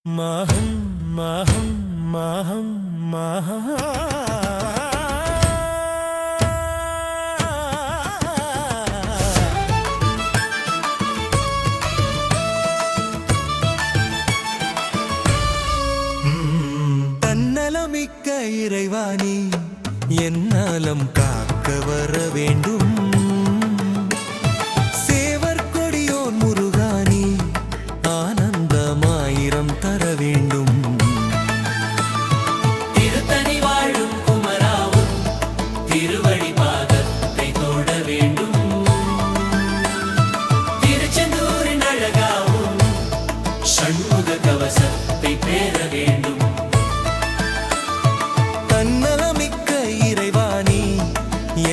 மாஹம் மாஹம் மாஹம் மாஹா தன்னலமிக்க இறைவாணி என் நலம் காக்க வர வேண்டும். சேவர் கொடியோன் முருகானி ஆனந்தமாயிரம் தர வேண்டும். திருத்தணி வாழும் குமராவும் திருவடி பாதத்தை தொட வேண்டும். திருச்செந்தூரின் அழகாவும் சண்முக கவசத்தை பெற வேண்டும். தன்னலமிக்க இறைவாணி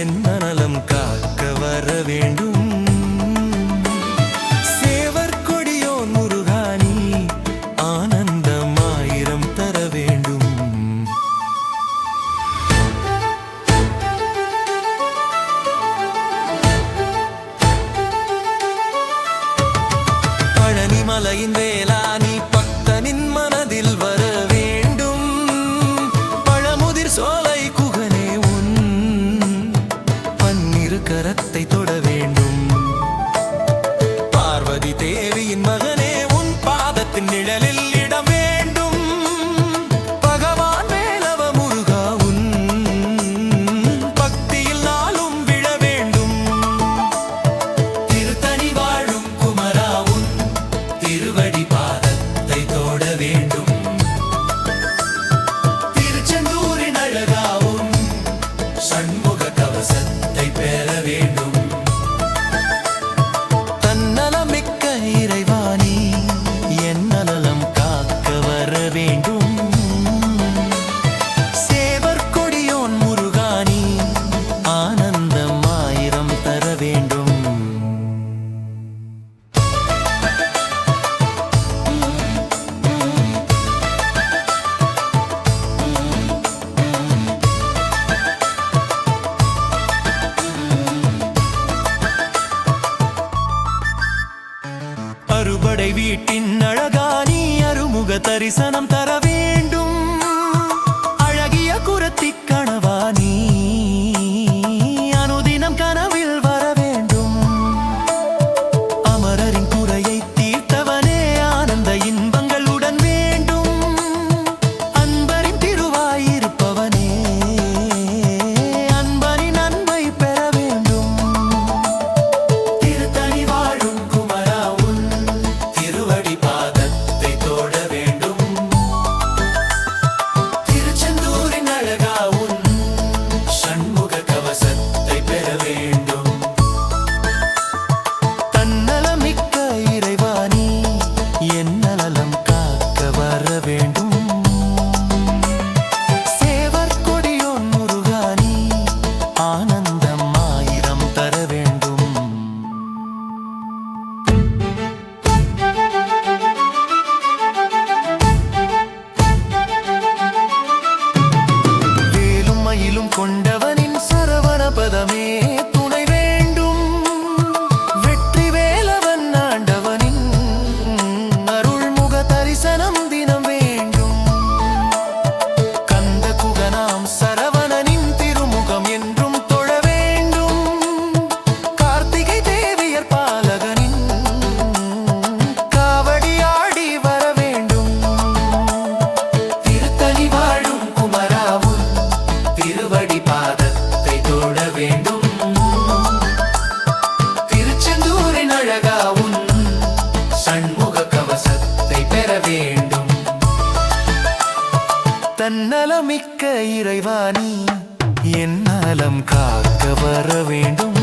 என் நலம் காக்க வர வேண்டும். சேவர் கொடியோன் முருகானி ஆனந்தமாயிரம் தர வேண்டும். பழனிமலையின் வேளாணி பக்தனின் மனதில் வர வேண்டும். பழமுதிர் சோலை குகனே உன் பன்னிரு கரத்தை தொட வேண்டும். பார்வதி தேவியின் மகனே உன் பாதத்தின் நிழலில் இடம் வேண்டும். பகவான் வேலவ முருகா உன் பக்தியில் நாளும் விழ வேண்டும். திருத்தணி வாழும் குமராவும் திருவடி பாதத்தை தொட வேண்டும். திருச்செந்தூரின் அழகாவும் சண்முக கவசத்தை பெற வேண்டும். தன்னலமிக்க இறைவாணி என் நலம் காக்க வர வேண்டும். சேவர் கொடியோன் முருகானி ஆனந்தமாயிரம் தர வேண்டும். அறுபடை வீட்டின் அழகானி அருமுக தரிசனம் தர வேண்டும். அழகிய குரத்தி கணவானி அனுதினம் கனவில் வர வேண்டும். அமரரின் குறையை தீர்த்தவனே ஆனந்த இன்பங்களுடன் வேண்டும். அன்பரின் திருவாயிருப்பவனே அன்பரின் அன்பை பெற வேண்டும். திருத்தணி வாழும் குமராவும் திருவடி பாதத்தை தொட வேண்டும். திருச்செந்தூரின் அழகாவும் சண்முக கவசத்தை பெற வேண்டும். தன்னலமிக்க இறைவாணி என் நலம் காக்க வர வேண்டும். சேவர் கொடியோன் முருகானி ஆனந்தம் ஆயிரம் தர வேண்டும். வேலும் மயிலும் கொண்டவனின் சரவண பதமே துணை வேண்டும். வெற்றி வேலவன் ஆண்டவனின் அருள்முக தரிசனம் தினம் வேண்டும். கந்த குகனாம் சரவணனின் திருமுகம் என்றும் தொழ வேண்டும். கார்த்திகை தேவியர் பாலகனின் காவடி ஆடி வர வேண்டும். திருத்தணி வாழும் குமராவும் திருவடி பாதத்தை தொட வேண்டும். திருச்செந்தூரின் அழகாவும் சண்முக கவசத்தை பெற வேண்டும். தன்னலமிக்க இறைவாணி என் நலம் காக்க வர வேண்டும்.